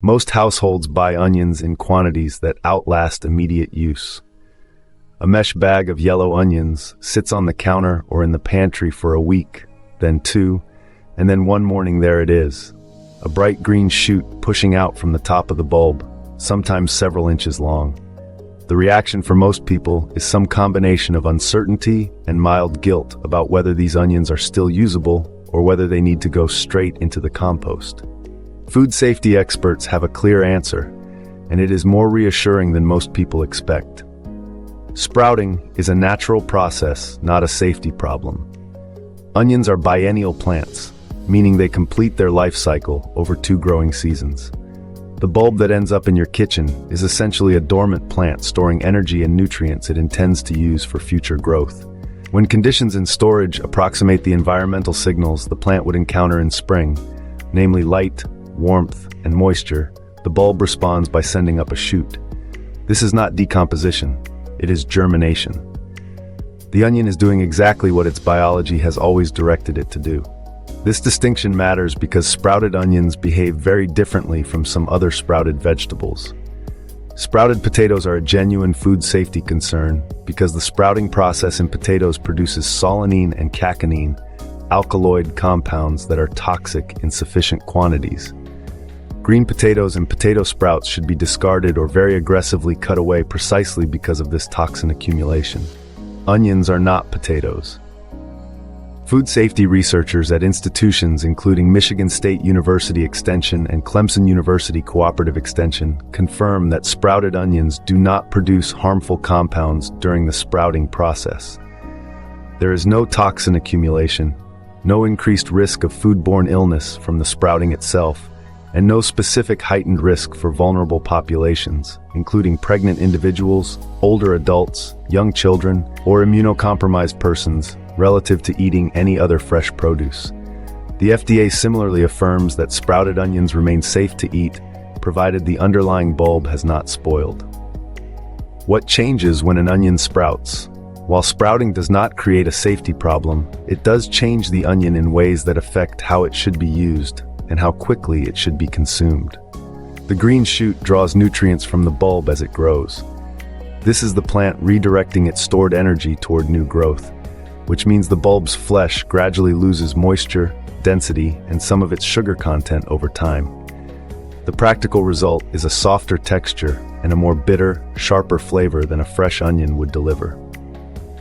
Most households buy onions in quantities that outlast immediate use. A mesh bag of yellow onions sits on the counter or in the pantry for a week, then two, and then one morning there it is. A bright green shoot pushing out from the top of the bulb, sometimes several inches long. The reaction for most people is some combination of uncertainty and mild guilt about whether these onions are still usable or whether they need to go straight into the compost. Food safety experts have a clear answer, and it is more reassuring than most people expect. Sprouting is a natural process, not a safety problem. Onions are biennial plants, meaning they complete their life cycle over 2 growing seasons. The bulb that ends up in your kitchen is essentially a dormant plant storing energy and nutrients it intends to use for future growth. When conditions in storage approximate the environmental signals the plant would encounter in spring, namely light, warmth, and moisture, the bulb responds by sending up a shoot. This is not decomposition, it is germination. The onion is doing exactly what its biology has always directed it to do. This distinction matters because sprouted onions behave very differently from some other sprouted vegetables. Sprouted potatoes are a genuine food safety concern because the sprouting process in potatoes produces solanine and cacoanine, alkaloid compounds that are toxic in sufficient quantities. Green potatoes and potato sprouts should be discarded or very aggressively cut away precisely because of this toxin accumulation. Onions are not potatoes. Food safety researchers at institutions including Michigan State University Extension and Clemson University Cooperative Extension confirm that sprouted onions do not produce harmful compounds during the sprouting process. There is no toxin accumulation, no increased risk of foodborne illness from the sprouting itself, and no specific heightened risk for vulnerable populations, including pregnant individuals, older adults, young children, or immunocompromised persons, relative to eating any other fresh produce. The FDA similarly affirms that sprouted onions remain safe to eat, provided the underlying bulb has not spoiled. What changes when an onion sprouts? While sprouting does not create a safety problem, it does change the onion in ways that affect how it should be used and how quickly it should be consumed. The green shoot draws nutrients from the bulb as it grows. This is the plant redirecting its stored energy toward new growth, which means the bulb's flesh gradually loses moisture, density, and some of its sugar content over time. The practical result is a softer texture and a more bitter, sharper flavor than a fresh onion would deliver.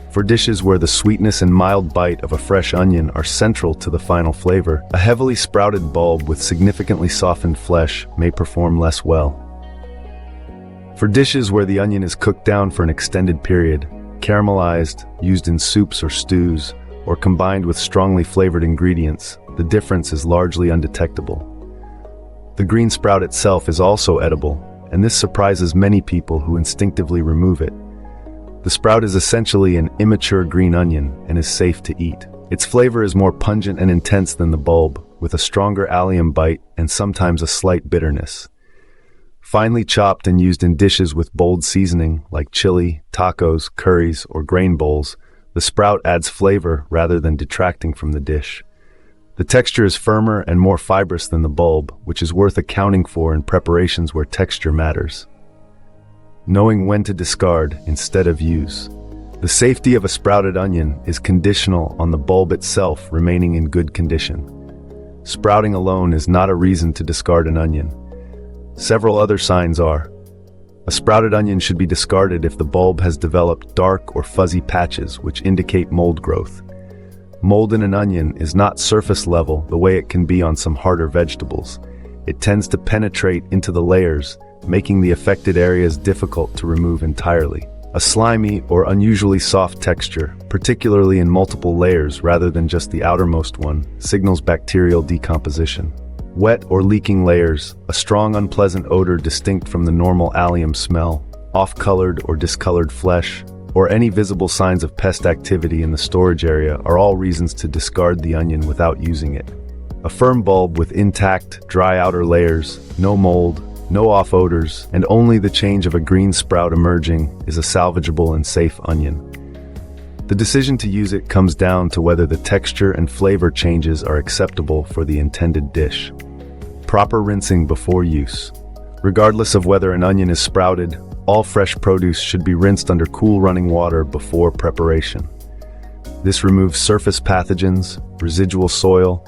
For dishes where the sweetness and mild bite of a fresh onion are central to the final flavor, a heavily sprouted bulb with significantly softened flesh may perform less well. For dishes where the onion is cooked down for an extended period, caramelized, used in soups or stews, or combined with strongly flavored ingredients, the difference is largely undetectable. The green sprout itself is also edible, and this surprises many people who instinctively remove it. The sprout is essentially an immature green onion and is safe to eat. Its flavor is more pungent and intense than the bulb, with a stronger allium bite and sometimes a slight bitterness. Finely chopped and used in dishes with bold seasoning like chili, tacos, curries, or grain bowls, the sprout adds flavor rather than detracting from the dish. The texture is firmer and more fibrous than the bulb, which is worth accounting for in preparations where texture matters. Knowing when to discard instead of use. The safety of a sprouted onion is conditional on the bulb itself remaining in good condition. Sprouting alone is not a reason to discard an onion. Several other signs are: a sprouted onion should be discarded if the bulb has developed dark or fuzzy patches which indicate mold growth. Mold in an onion is not surface level the way it can be on some harder vegetables. It tends to penetrate into the layers, making the affected areas difficult to remove entirely. A slimy or unusually soft texture, particularly in multiple layers rather than just the outermost one, signals bacterial decomposition. Wet or leaking layers, a strong unpleasant odor distinct from the normal allium smell, off-colored or discolored flesh, or any visible signs of pest activity in the storage area are all reasons to discard the onion without using it. A firm bulb with intact, dry outer layers, no mold, no off odors, and only the change of a green sprout emerging is a salvageable and safe onion. The decision to use it comes down to whether the texture and flavor changes are acceptable for the intended dish. Proper rinsing before use. Regardless of whether an onion is sprouted, all fresh produce should be rinsed under cool running water before preparation. This removes surface pathogens, residual soil,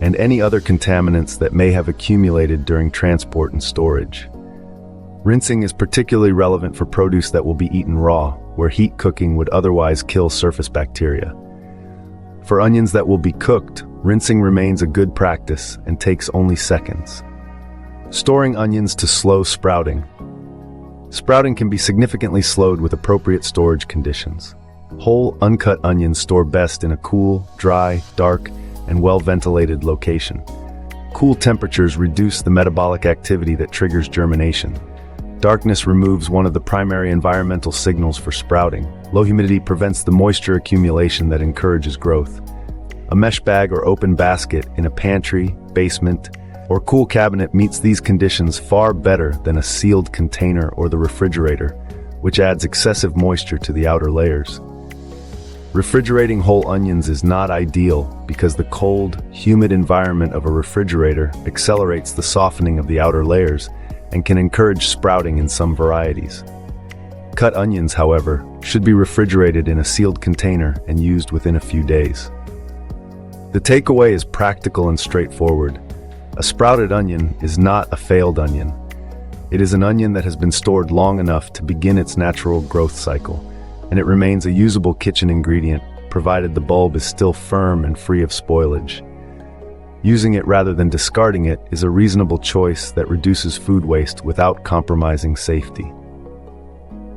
and any other contaminants that may have accumulated during transport and storage. Rinsing is particularly relevant for produce that will be eaten raw, where heat cooking would otherwise kill surface bacteria. For onions that will be cooked, rinsing remains a good practice and takes only seconds. Storing onions to slow sprouting. Sprouting can be significantly slowed with appropriate storage conditions. Whole, uncut onions store best in a cool, dry, dark, and well-ventilated location. Cool temperatures reduce the metabolic activity that triggers germination. Darkness removes one of the primary environmental signals for sprouting. Low humidity prevents the moisture accumulation that encourages growth. A mesh bag or open basket in a pantry, basement, or cool cabinet meets these conditions far better than a sealed container or the refrigerator, which adds excessive moisture to the outer layers. Refrigerating whole onions is not ideal because the cold, humid environment of a refrigerator accelerates the softening of the outer layers and can encourage sprouting in some varieties. Cut onions, however, should be refrigerated in a sealed container and used within a few days. The takeaway is practical and straightforward. A sprouted onion is not a failed onion. It is an onion that has been stored long enough to begin its natural growth cycle, and it remains a usable kitchen ingredient, provided the bulb is still firm and free of spoilage. Using it rather than discarding it is a reasonable choice that reduces food waste without compromising safety.